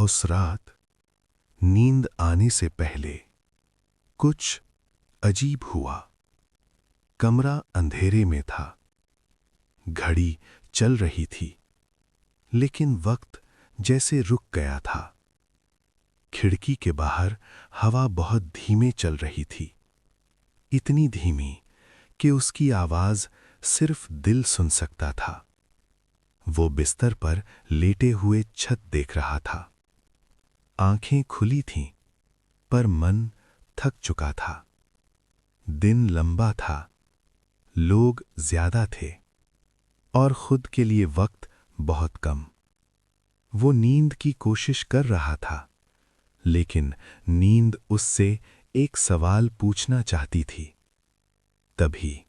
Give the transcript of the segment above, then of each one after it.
उस रात नींद आने से पहले कुछ अजीब हुआ। कमरा अंधेरे में था, घड़ी चल रही थी, लेकिन वक्त जैसे रुक गया था। खिड़की के बाहर हवा बहुत धीमे चल रही थी, इतनी धीमी कि उसकी आवाज सिर्फ दिल सुन सकता था। वो बिस्तर पर लेटे हुए छत देख रहा था। आंखें खुली थीं, पर मन थक चुका था। दिन लंबा था, लोग ज्यादा थे और खुद के लिए वक्त बहुत कम। वो नींद की कोशिश कर रहा था, लेकिन नींद उससे एक सवाल पूछना चाहती थी। तभी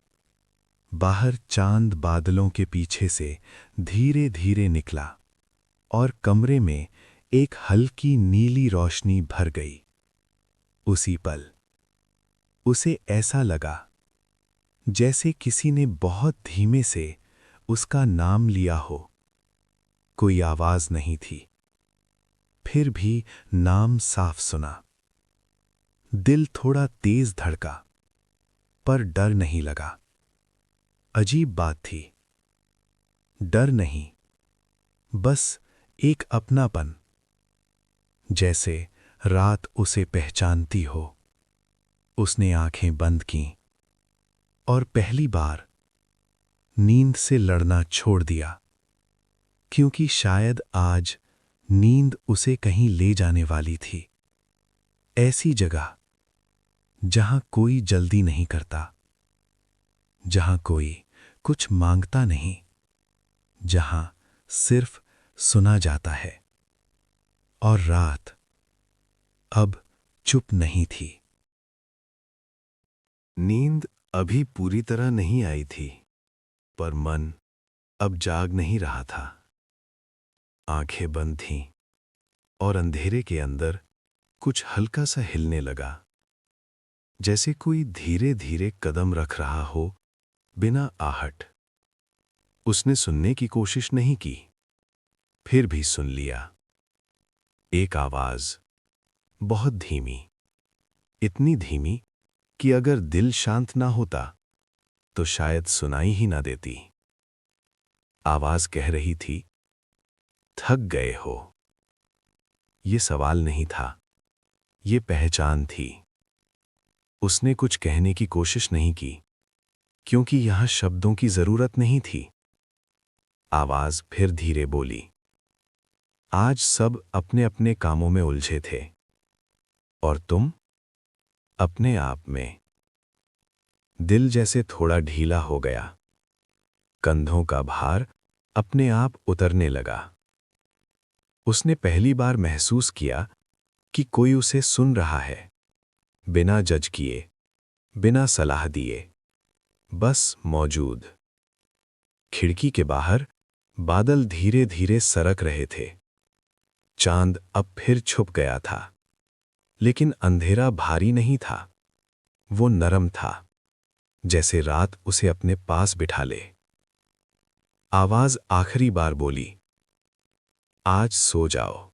बाहर चांद बादलों के पीछे से धीरे धीरे निकला और कमरे में एक हल्की नीली रोशनी भर गई। उसी पल उसे ऐसा लगा जैसे किसी ने बहुत धीमे से उसका नाम लिया हो। कोई आवाज नहीं थी, फिर भी नाम साफ सुना। दिल थोड़ा तेज धड़का, पर डर नहीं लगा। अजीब बात थी, डर नहीं, बस एक अपनापन, जैसे रात उसे पहचानती हो। उसने आंखें बंद कीं और पहली बार नींद से लड़ना छोड़ दिया, क्योंकि शायद आज नींद उसे कहीं ले जाने वाली थी। ऐसी जगह जहां कोई जल्दी नहीं करता, जहां कोई कुछ मांगता नहीं, जहां सिर्फ सुना जाता है। और रात अब चुप नहीं थी। नींद अभी पूरी तरह नहीं आई थी, पर मन अब जाग नहीं रहा था। आंखें बंद थीं और अंधेरे के अंदर कुछ हल्का सा हिलने लगा, जैसे कोई धीरे धीरे कदम रख रहा हो, बिना आहट। उसने सुनने की कोशिश नहीं की, फिर भी सुन लिया। एक आवाज, बहुत धीमी, इतनी धीमी कि अगर दिल शांत ना होता तो शायद सुनाई ही ना देती। आवाज कह रही थी, थक गए हो। ये सवाल नहीं था, ये पहचान थी। उसने कुछ कहने की कोशिश नहीं की, क्योंकि यहां शब्दों की जरूरत नहीं थी। आवाज फिर धीरे बोली, आज सब अपने अपने कामों में उलझे थे, और तुम अपने आप में। दिल जैसे थोड़ा ढीला हो गया, कंधों का भार अपने आप उतरने लगा। उसने पहली बार महसूस किया कि कोई उसे सुन रहा है, बिना जज किए, बिना सलाह दिए, बस मौजूद। खिड़की के बाहर बादल धीरे धीरे सरक रहे थे। चांद अब फिर छुप गया था, लेकिन अंधेरा भारी नहीं था, वो नरम था, जैसे रात उसे अपने पास बिठा ले। आवाज आखिरी बार बोली, आज सो जाओ,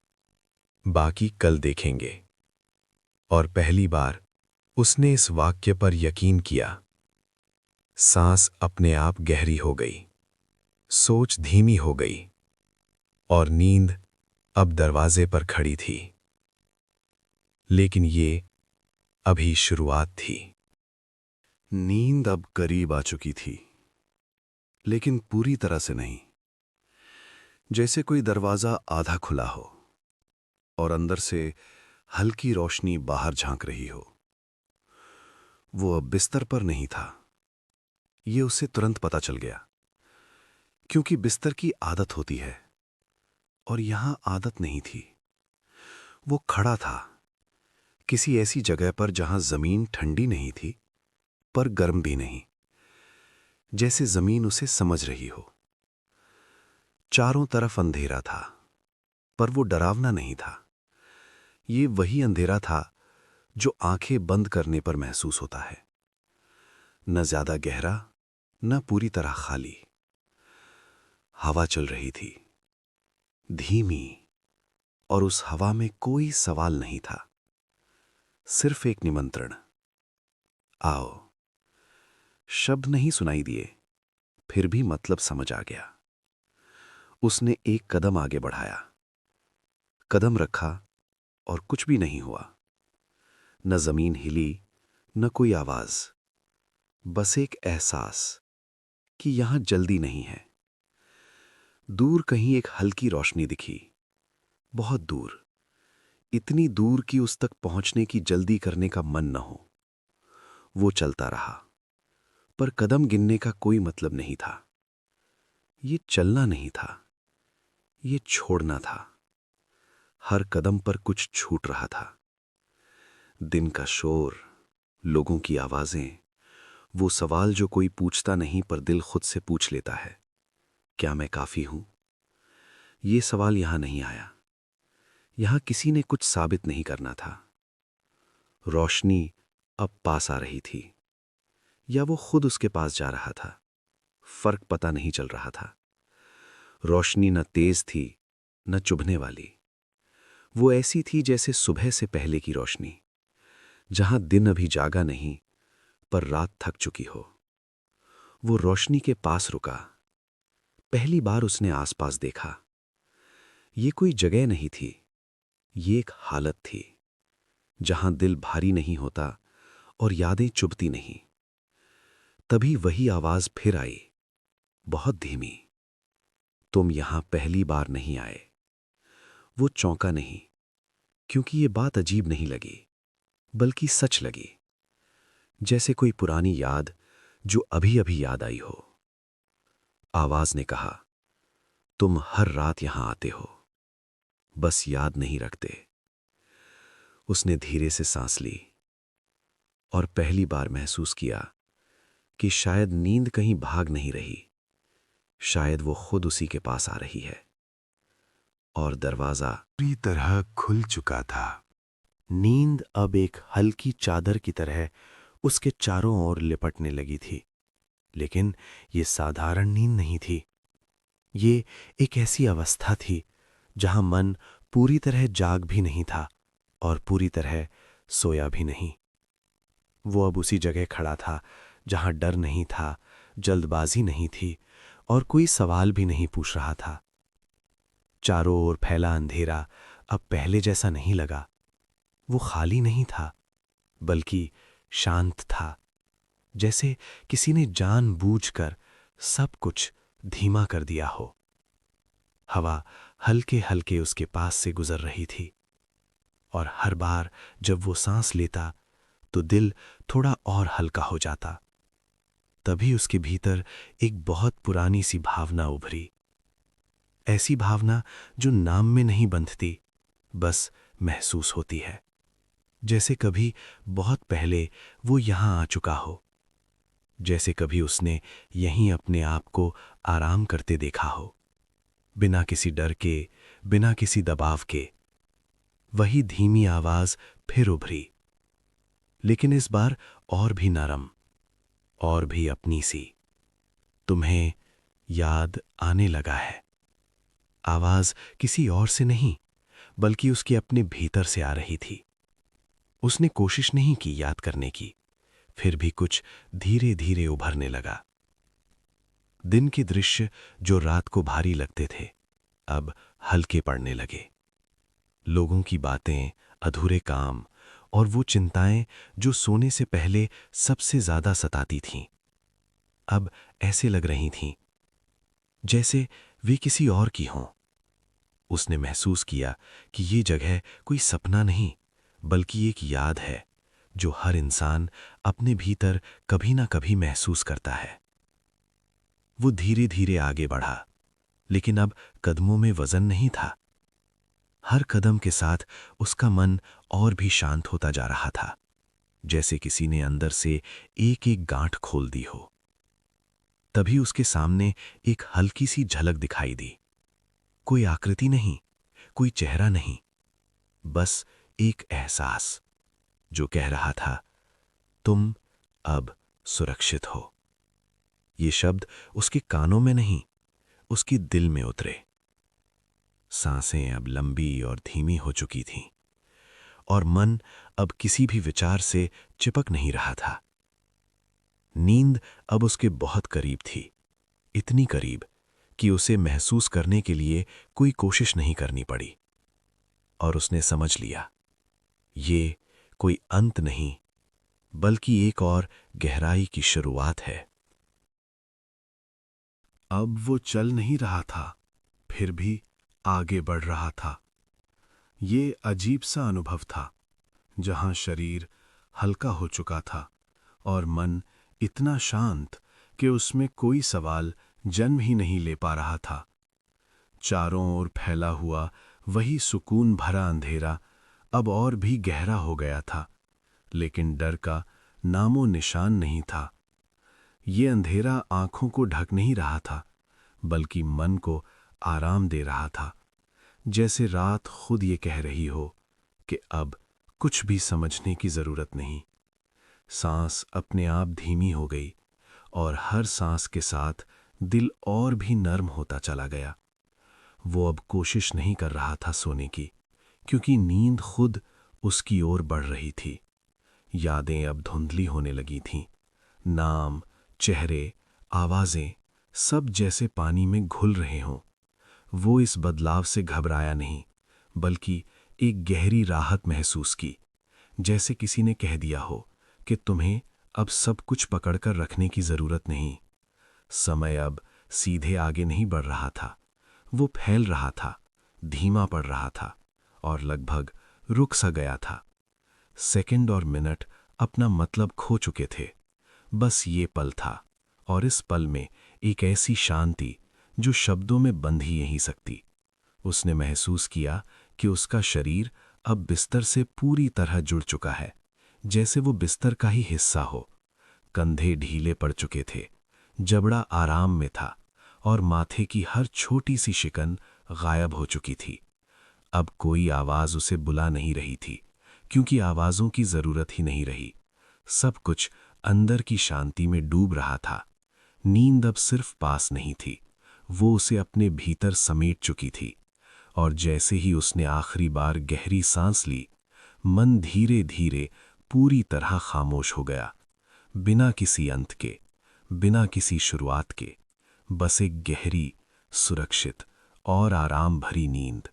बाकी कल देखेंगे। और पहली बार उसने इस वाक्य पर यकीन किया। सांस अपने आप गहरी हो गई, सोच धीमी हो गई, और नींद अब दरवाजे पर खड़ी थी। लेकिन ये अभी शुरुआत थी। नींद अब करीब आ चुकी थी, लेकिन पूरी तरह से नहीं। जैसे कोई दरवाजा आधा खुला हो और अंदर से हल्की रोशनी बाहर झांक रही हो। वो अब बिस्तर पर नहीं था, ये उसे तुरंत पता चल गया, क्योंकि बिस्तर की आदत होती है और यहां आदत नहीं थी। वो खड़ा था किसी ऐसी जगह पर जहां जमीन ठंडी नहीं थी, पर गर्म भी नहीं, जैसे जमीन उसे समझ रही हो। चारों तरफ अंधेरा था, पर वो डरावना नहीं था। ये वही अंधेरा था जो आंखें बंद करने पर महसूस होता है, न ज्यादा गहरा, न पूरी तरह खाली। हवा चल रही थी, धीमी और उस हवा में कोई सवाल नहीं था, सिर्फ एक निमंत्रण। आओ। शब्द नहीं सुनाई दिए, फिर भी मतलब समझ आ गया। उसने एक कदम आगे बढ़ाया, कदम रखा और कुछ भी नहीं हुआ। न जमीन हिली, न कोई आवाज, बस एक एहसास कि यहां जल्दी नहीं है। दूर कहीं एक हल्की रोशनी दिखी, बहुत दूर, इतनी दूर कि उस तक पहुंचने की जल्दी करने का मन न हो। वो चलता रहा, पर कदम गिनने का कोई मतलब नहीं था। ये चलना नहीं था, ये छोड़ना था। हर कदम पर कुछ छूट रहा था। दिन का शोर, लोगों की आवाजें, वो सवाल जो कोई पूछता नहीं पर दिल खुद से पूछ लेता है, क्या मैं काफी हूं? ये सवाल यहां नहीं आया। यहां किसी ने कुछ साबित नहीं करना था। रोशनी अब पास आ रही थी, या वो खुद उसके पास जा रहा था। फर्क पता नहीं चल रहा था। रोशनी न तेज थी, न चुभने वाली। वो ऐसी थी जैसे सुबह से पहले की रोशनी, जहां दिन अभी जागा नहीं पर रात थक चुकी हो। वो रोशनी के पास रुका। पहली बार उसने आसपास देखा। ये कोई जगह नहीं थी, ये एक हालत थी, जहां दिल भारी नहीं होता और यादें चुभती नहीं। तभी वही आवाज फिर आई, बहुत धीमी। तुम यहां पहली बार नहीं आए। वो चौंका नहीं, क्योंकि ये बात अजीब नहीं लगी, बल्कि सच लगी। जैसे कोई पुरानी याद जो अभी अभी याद आई हो। आवाज ने कहा, तुम हर रात यहां आते हो, बस याद नहीं रखते। उसने धीरे से सांस ली और पहली बार महसूस किया कि शायद नींद कहीं भाग नहीं रही, शायद वो खुद उसी के पास आ रही है। और दरवाजा पूरी तरह खुल चुका था। नींद अब एक हल्की चादर की तरह उसके चारों ओर लिपटने लगी थी। लेकिन ये साधारण नींद नहीं थी। ये एक ऐसी अवस्था थी जहां मन पूरी तरह जाग भी नहीं था और पूरी तरह सोया भी नहीं। वो अब उसी जगह खड़ा था जहां डर नहीं था, जल्दबाजी नहीं थी और कोई सवाल भी नहीं पूछ रहा था। चारों ओर फैला अंधेरा अब पहले जैसा नहीं लगा। वो खाली नहीं था, बल्कि शांत था, जैसे किसी ने जानबूझकर सब कुछ धीमा कर दिया हो। हवा हल्के हल्के उसके पास से गुजर रही थी और हर बार जब वो सांस लेता तो दिल थोड़ा और हल्का हो जाता। तभी उसके भीतर एक बहुत पुरानी सी भावना उभरी। ऐसी भावना जो नाम में नहीं बंधती, बस महसूस होती है। जैसे कभी बहुत पहले वो यहां आ चुका हो, जैसे कभी उसने यहीं अपने आप को आराम करते देखा हो, बिना किसी डर के, बिना किसी दबाव के। वही धीमी आवाज फिर उभरी, लेकिन इस बार और भी नरम, और भी अपनी सी। तुम्हें याद आने लगा है। आवाज किसी और से नहीं, बल्कि उसके अपने भीतर से आ रही थी। उसने कोशिश नहीं की याद करने की, फिर भी कुछ धीरे धीरे उभरने लगा। दिन के दृश्य जो रात को भारी लगते थे, अब हल्के पड़ने लगे। लोगों की बातें, अधूरे काम और वो चिंताएं जो सोने से पहले सबसे ज्यादा सताती थीं, अब ऐसे लग रही थीं जैसे वे किसी और की हों। उसने महसूस किया कि ये जगह कोई सपना नहीं, बल्कि एक याद है जो हर इंसान अपने भीतर कभी ना कभी महसूस करता है। वो धीरे धीरे आगे बढ़ा, लेकिन अब कदमों में वजन नहीं था। हर कदम के साथ उसका मन और भी शांत होता जा रहा था, जैसे किसी ने अंदर से एक एक गांठ खोल दी हो। तभी उसके सामने एक हल्की सी झलक दिखाई दी। कोई आकृति नहीं, कोई चेहरा नहीं, बस एक एहसास जो कह रहा था, तुम अब सुरक्षित हो। ये शब्द उसके कानों में नहीं, उसके दिल में उतरे। सांसें अब लंबी और धीमी हो चुकी थीं, और मन अब किसी भी विचार से चिपक नहीं रहा था। नींद अब उसके बहुत करीब थी, इतनी करीब कि उसे महसूस करने के लिए कोई कोशिश नहीं करनी पड़ी। और उसने समझ लिया, ये कोई अंत नहीं, बल्कि एक और गहराई की शुरुआत है। अब वो चल नहीं रहा था, फिर भी आगे बढ़ रहा था। ये अजीब सा अनुभव था, जहां शरीर हल्का हो चुका था और मन इतना शांत कि उसमें कोई सवाल जन्म ही नहीं ले पा रहा था। चारों ओर फैला हुआ वही सुकून भरा अंधेरा अब और भी गहरा हो गया था, लेकिन डर का नामो निशान नहीं था। ये अंधेरा आंखों को ढक नहीं रहा था, बल्कि मन को आराम दे रहा था, जैसे रात खुद ये कह रही हो कि अब कुछ भी समझने की जरूरत नहीं। सांस अपने आप धीमी हो गई और हर सांस के साथ दिल और भी नर्म होता चला गया। वो अब कोशिश नहीं कर रहा था सोने की, क्योंकि नींद खुद उसकी ओर बढ़ रही थी। यादें अब धुंधली होने लगी थीं। नाम, चेहरे, आवाजें सब जैसे पानी में घुल रहे हों। वो इस बदलाव से घबराया नहीं, बल्कि एक गहरी राहत महसूस की, जैसे किसी ने कह दिया हो कि तुम्हें अब सब कुछ पकड़कर रखने की जरूरत नहीं। समय अब सीधे आगे नहीं बढ़ रहा था, वो फैल रहा था, धीमा पड़ रहा था और लगभग रुक सा गया था। सेकंड और मिनट अपना मतलब खो चुके थे। बस ये पल था, और इस पल में एक ऐसी शांति जो शब्दों में बंध ही नहीं सकती। उसने महसूस किया कि उसका शरीर अब बिस्तर से पूरी तरह जुड़ चुका है, जैसे वो बिस्तर का ही हिस्सा हो। कंधे ढीले पड़ चुके थे, जबड़ा आराम में था और माथे की हर छोटी सी शिकन गायब हो चुकी थी। अब कोई आवाज उसे बुला नहीं रही थी, क्योंकि आवाजों की जरूरत ही नहीं रही। सब कुछ अंदर की शांति में डूब रहा था। नींद अब सिर्फ पास नहीं थी, वो उसे अपने भीतर समेट चुकी थी। और जैसे ही उसने आखिरी बार गहरी सांस ली, मन धीरे धीरे पूरी तरह खामोश हो गया। बिना किसी अंत के, बिना किसी शुरुआत के, बस एक गहरी, सुरक्षित और आराम भरी नींद।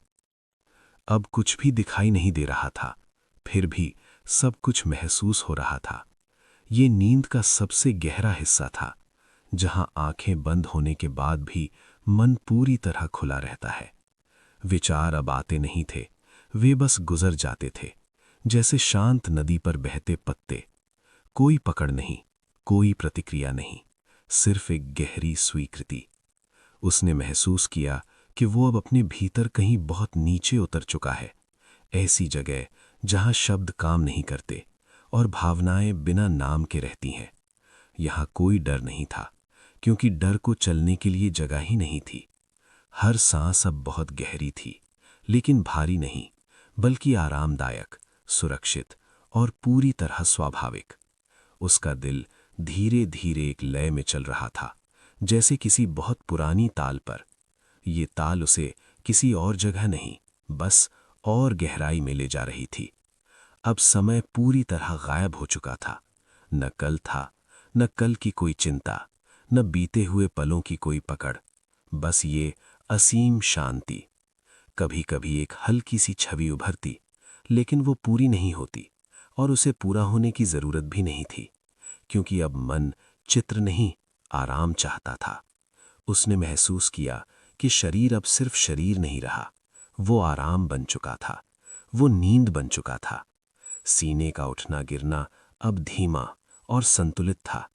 अब कुछ भी दिखाई नहीं दे रहा था, फिर भी सब कुछ महसूस हो रहा था। ये नींद का सबसे गहरा हिस्सा था, जहां आंखें बंद होने के बाद भी मन पूरी तरह खुला रहता है। विचार अब आते नहीं थे, वे बस गुजर जाते थे, जैसे शांत नदी पर बहते पत्ते। कोई पकड़ नहीं, कोई प्रतिक्रिया नहीं, सिर्फ एक गहरी स्वीकृति। उसने महसूस किया कि वो अब अपने भीतर कहीं बहुत नीचे उतर चुका है, ऐसी जगह जहां शब्द काम नहीं करते और भावनाएं बिना नाम के रहती हैं। यहां कोई डर नहीं था, क्योंकि डर को चलने के लिए जगह ही नहीं थी। हर सांस अब बहुत गहरी थी, लेकिन भारी नहीं, बल्कि आरामदायक, सुरक्षित और पूरी तरह स्वाभाविक। उसका दिल धीरे धीरे एक लय में चल रहा था, जैसे किसी बहुत पुरानी ताल पर। ये ताल उसे किसी और जगह नहीं, बस और गहराई में ले जा रही थी। अब समय पूरी तरह गायब हो चुका था। न कल था, न कल की कोई चिंता, न बीते हुए पलों की कोई पकड़, बस ये असीम शांति। कभी कभी एक हल्की सी छवि उभरती, लेकिन वो पूरी नहीं होती, और उसे पूरा होने की जरूरत भी नहीं थी, क्योंकि अब मन चित्र नहीं, आराम चाहता था। उसने महसूस किया कि शरीर अब सिर्फ शरीर नहीं रहा, वो आराम बन चुका था, वो नींद बन चुका था। सीने का उठना गिरना अब धीमा और संतुलित था,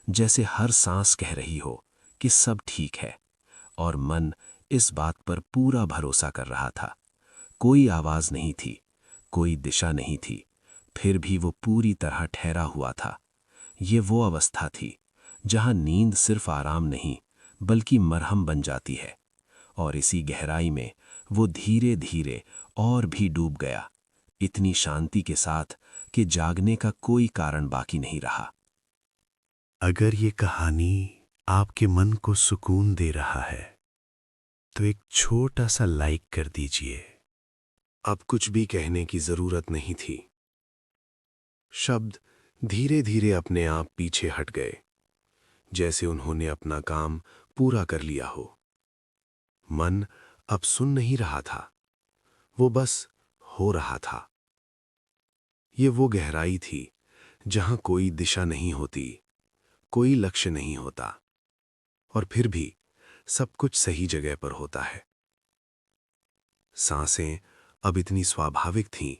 जैसे हर सांस कह रही हो कि सब ठीक है। और मन इस बात पर पूरा भरोसा कर रहा था। कोई आवाज नहीं थी, कोई दिशा नहीं थी, फिर भी वो पूरी तरह ठहरा हुआ था। ये वो अवस्था थी जहां नींद सिर्फ आराम नहीं, बल्कि मरहम बन जाती है। और इसी गहराई में वो धीरे धीरे और भी डूब गया, इतनी शांति के साथ कि जागने का कोई कारण बाकी नहीं रहा। अगर ये कहानी आपके मन को सुकून दे रहा है, तो एक छोटा सा लाइक कर दीजिए। अब कुछ भी कहने की जरूरत नहीं थी। शब्द धीरे धीरे अपने आप पीछे हट गए, जैसे उन्होंने अपना काम पूरा कर लिया हो। मन अब सुन नहीं रहा था, वो बस हो रहा था। ये वो गहराई थी जहां कोई दिशा नहीं होती, कोई लक्ष्य नहीं होता, और फिर भी सब कुछ सही जगह पर होता है। सांसें अब इतनी स्वाभाविक थीं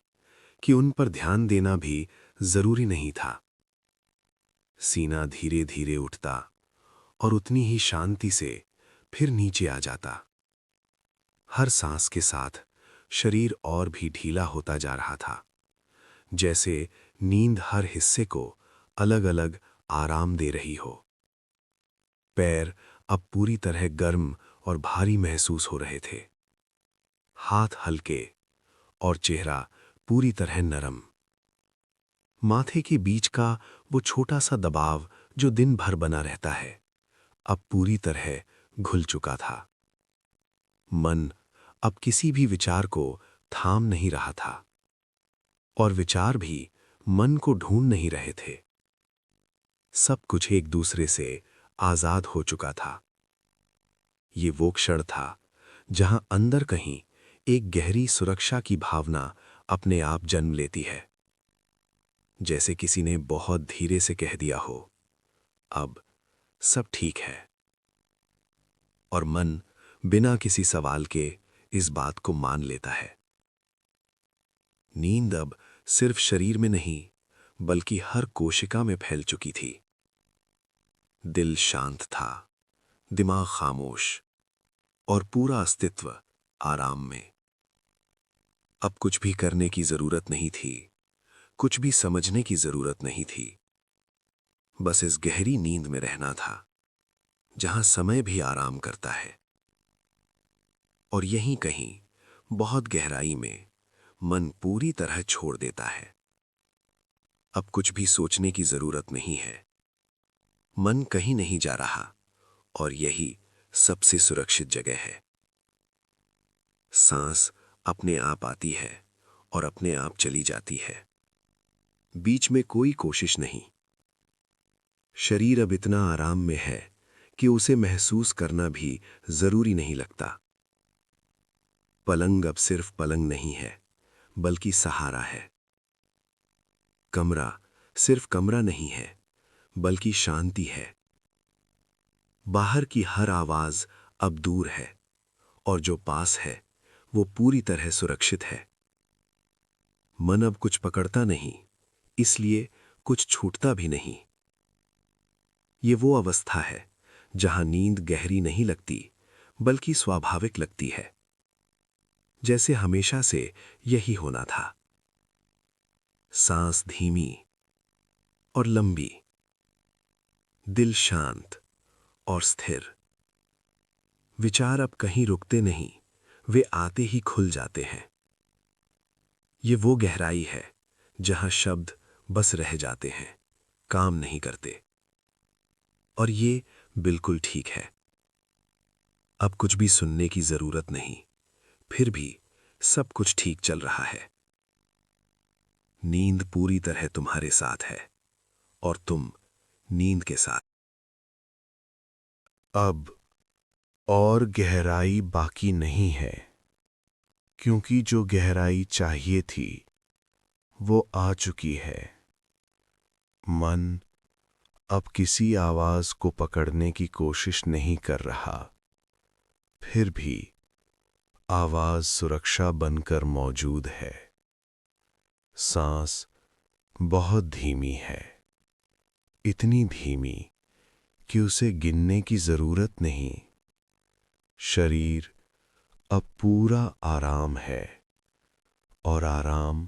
कि उन पर ध्यान देना भी जरूरी नहीं था। सीना धीरे धीरे उठता और उतनी ही शांति से फिर नीचे आ जाता। हर सांस के साथ शरीर और भी ढीला होता जा रहा था, जैसे नींद हर हिस्से को अलग अलग आराम दे रही हो। पैर अब पूरी तरह गर्म और भारी महसूस हो रहे थे, हाथ हल्के और चेहरा पूरी तरह नरम। माथे के बीच का वो छोटा सा दबाव जो दिन भर बना रहता है, अब पूरी तरह घुल चुका था। मन अब किसी भी विचार को थाम नहीं रहा था, और विचार भी मन को ढूंढ नहीं रहे थे। सब कुछ एक दूसरे से आजाद हो चुका था। ये वो क्षण था जहां अंदर कहीं एक गहरी सुरक्षा की भावना अपने आप जन्म लेती है, जैसे किसी ने बहुत धीरे से कह दिया हो, अब सब ठीक है। और मन बिना किसी सवाल के इस बात को मान लेता है। नींद अब सिर्फ शरीर में नहीं, बल्कि हर कोशिका में फैल चुकी थी। दिल शांत था, दिमाग खामोश, और पूरा अस्तित्व आराम में। अब कुछ भी करने की जरूरत नहीं थी, कुछ भी समझने की जरूरत नहीं थी। बस इस गहरी नींद में रहना था, जहां समय भी आराम करता है। और यहीं कहीं बहुत गहराई में मन पूरी तरह छोड़ देता है। अब कुछ भी सोचने की जरूरत नहीं है। मन कहीं नहीं जा रहा, और यही सबसे सुरक्षित जगह है। सांस अपने आप आती है और अपने आप चली जाती है, बीच में कोई कोशिश नहीं। शरीर अब इतना आराम में है कि उसे महसूस करना भी जरूरी नहीं लगता। पलंग अब सिर्फ पलंग नहीं है, बल्कि सहारा है। कमरा सिर्फ कमरा नहीं है, बल्कि शांति है। बाहर की हर आवाज अब दूर है, और जो पास है वो पूरी तरह सुरक्षित है। मन अब कुछ पकड़ता नहीं, इसलिए कुछ छूटता भी नहीं। ये वो अवस्था है जहां नींद गहरी नहीं लगती, बल्कि स्वाभाविक लगती है, जैसे हमेशा से यही होना था। सांस धीमी और लंबी, दिल शांत और स्थिर। विचार अब कहीं रुकते नहीं, वे आते ही खुल जाते हैं। ये वो गहराई है जहां शब्द बस रह जाते हैं, काम नहीं करते। और ये बिल्कुल ठीक है। अब कुछ भी सुनने की जरूरत नहीं, फिर भी सब कुछ ठीक चल रहा है। नींद पूरी तरह तुम्हारे साथ है, और तुम नींद के साथ। अब और गहराई बाकी नहीं है, क्योंकि जो गहराई चाहिए थी वो आ चुकी है। मन अब किसी आवाज को पकड़ने की कोशिश नहीं कर रहा, फिर भी आवाज सुरक्षा बनकर मौजूद है। सांस बहुत धीमी है, इतनी धीमी कि उसे गिनने की जरूरत नहीं। शरीर अब पूरा आराम है, और आराम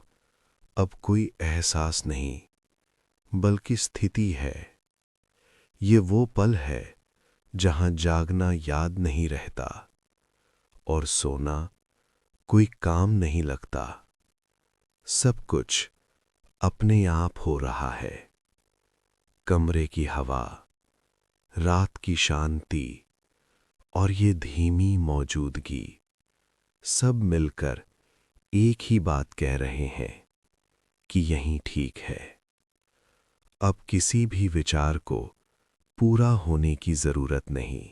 अब कोई एहसास नहीं, बल्कि स्थिति है। ये वो पल है जहां जागना याद नहीं रहता, और सोना कोई काम नहीं लगता। सब कुछ अपने आप हो रहा है। कमरे की हवा, रात की शांति, और ये धीमी मौजूदगी सब मिलकर एक ही बात कह रहे हैं कि यही ठीक है। अब किसी भी विचार को पूरा होने की जरूरत नहीं।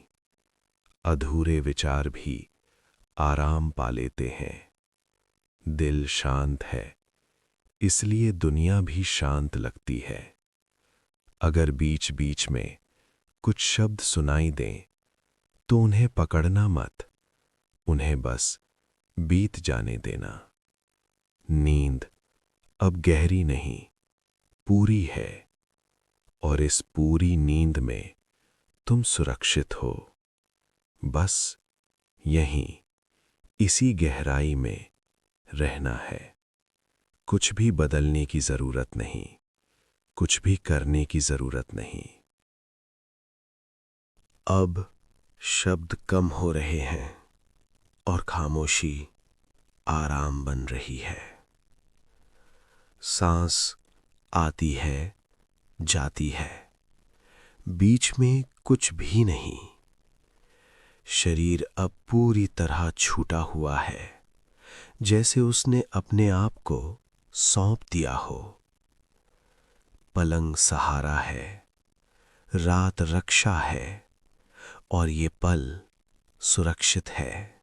अधूरे विचार भी आराम पा लेते हैं। दिल शांत है, इसलिए दुनिया भी शांत लगती है। अगर बीच बीच में कुछ शब्द सुनाई दें तो उन्हें पकड़ना मत, उन्हें बस बीत जाने देना। नींद अब गहरी नहीं, पूरी है, और इस पूरी नींद में तुम सुरक्षित हो। बस यहीं, इसी गहराई में रहना है। कुछ भी बदलने की जरूरत नहीं, कुछ भी करने की जरूरत नहीं। अब शब्द कम हो रहे हैं और खामोशी आराम बन रही है। सांस आती है, जाती है, बीच में कुछ भी नहीं। शरीर अब पूरी तरह छूटा हुआ है, जैसे उसने अपने आप को सौंप दिया हो। पलंग सहारा है, रात रक्षा है, और ये पल सुरक्षित है।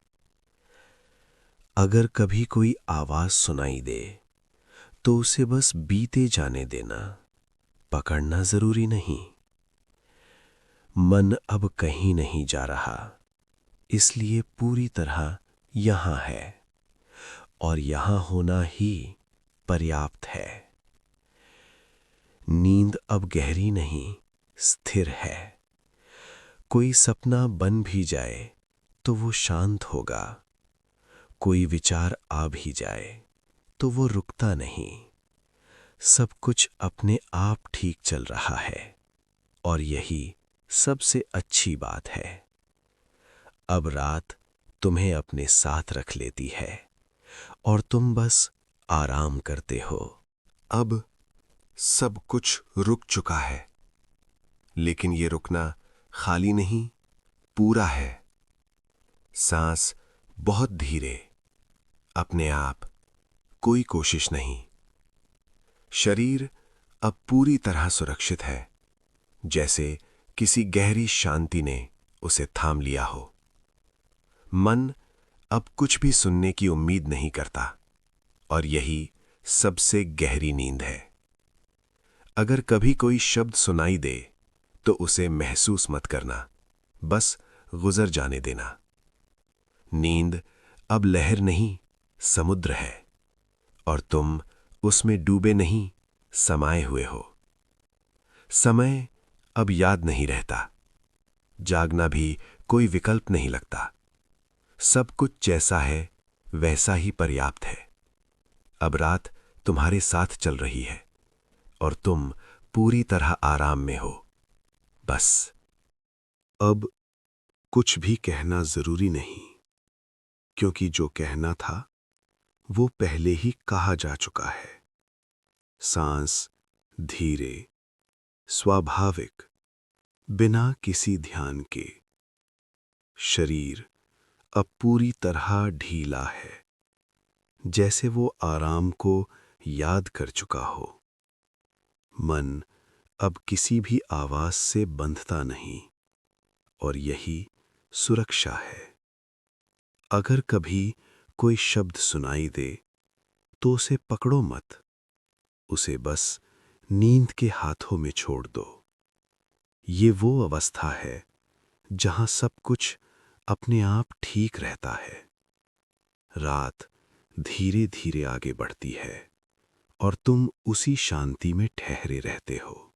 अगर कभी कोई आवाज सुनाई दे तो उसे बस बीते जाने देना, पकड़ना जरूरी नहीं। मन अब कहीं नहीं जा रहा, इसलिए पूरी तरह यहां है, और यहां होना ही पर्याप्त है। नींद अब गहरी नहीं, स्थिर है। कोई सपना बन भी जाए तो वो शांत होगा, कोई विचार आ भी जाए तो वो रुकता नहीं। सब कुछ अपने आप ठीक चल रहा है, और यही सबसे अच्छी बात है। अब रात तुम्हें अपने साथ रख लेती है, और तुम बस आराम करते हो। अब सब कुछ रुक चुका है, लेकिन ये रुकना खाली नहीं, पूरा है। सांस बहुत धीरे, अपने आप, कोई कोशिश नहीं। शरीर अब पूरी तरह सुरक्षित है, जैसे किसी गहरी शांति ने उसे थाम लिया हो। मन अब कुछ भी सुनने की उम्मीद नहीं करता, और यही सबसे गहरी नींद है। अगर कभी कोई शब्द सुनाई दे तो उसे महसूस मत करना, बस गुजर जाने देना। नींद अब लहर नहीं, समुद्र है, और तुम उसमें डूबे नहीं, समाये हुए हो। समय अब याद नहीं रहता, जागना भी कोई विकल्प नहीं लगता। सब कुछ जैसा है वैसा ही पर्याप्त है। अब रात तुम्हारे साथ चल रही है, और तुम पूरी तरह आराम में हो। बस अब कुछ भी कहना जरूरी नहीं, क्योंकि जो कहना था वो पहले ही कहा जा चुका है। सांस धीरे, स्वाभाविक, बिना किसी ध्यान के। शरीर अब पूरी तरह ढीला है, जैसे वो आराम को याद कर चुका हो। मन अब किसी भी आवाज से बंधता नहीं, और यही सुरक्षा है। अगर कभी कोई शब्द सुनाई दे तो उसे पकड़ो मत, उसे बस नींद के हाथों में छोड़ दो। ये वो अवस्था है जहां सब कुछ अपने आप ठीक रहता है। रात धीरे धीरे आगे बढ़ती है, और तुम उसी शांति में ठहरे रहते हो।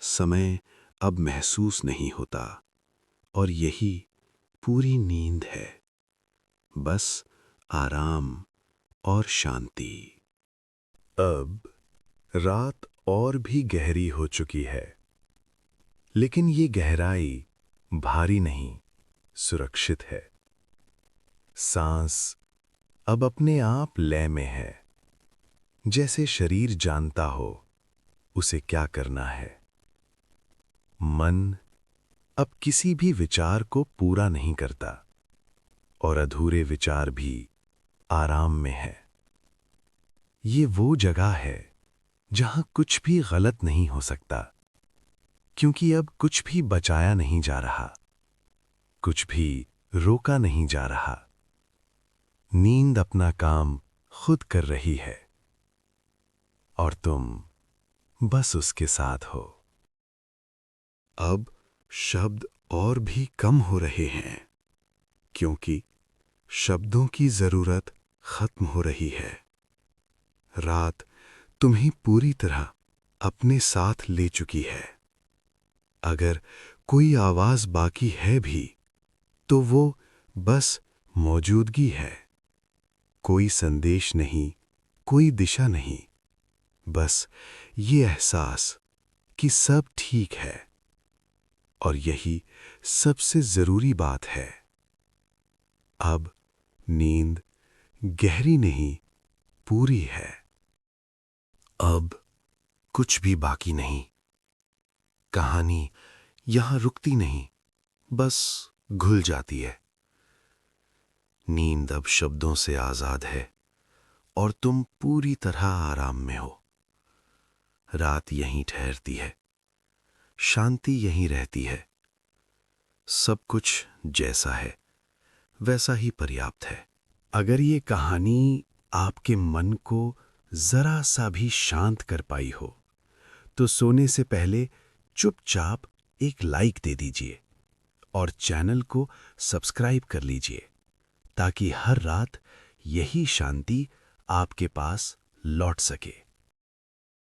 समय अब महसूस नहीं होता, और यही पूरी नींद है। बस आराम और शांति। अब रात और भी गहरी हो चुकी है, लेकिन ये गहराई भारी नहीं, सुरक्षित है। सांस अब अपने आप लय में है, जैसे शरीर जानता हो उसे क्या करना है। मन अब किसी भी विचार को पूरा नहीं करता और अधूरे विचार भी आराम में है। ये वो जगह है जहां कुछ भी गलत नहीं हो सकता, क्योंकि अब कुछ भी बचाया नहीं जा रहा, कुछ भी रोका नहीं जा रहा। नींद अपना काम खुद कर रही है और तुम बस उसके साथ हो। अब शब्द और भी कम हो रहे हैं, क्योंकि शब्दों की जरूरत खत्म हो रही है। रात तुम्हें पूरी तरह अपने साथ ले चुकी है। अगर कोई आवाज बाकी है भी, तो वो बस मौजूदगी है। कोई संदेश नहीं, कोई दिशा नहीं, बस ये एहसास कि सब ठीक है। और यही सबसे जरूरी बात है। अब नींद गहरी नहीं, पूरी है। अब कुछ भी बाकी नहीं। कहानी यहां रुकती नहीं, बस घुल जाती है। नींद अब शब्दों से आजाद है और तुम पूरी तरह आराम में हो। रात यहीं ठहरती है, शांति यहीं रहती है। सब कुछ जैसा है वैसा ही पर्याप्त है। अगर ये कहानी आपके मन को जरा सा भी शांत कर पाई हो, तो सोने से पहले चुपचाप एक लाइक दे दीजिए और चैनल को सब्सक्राइब कर लीजिए, ताकि हर रात यही शांति आपके पास लौट सके।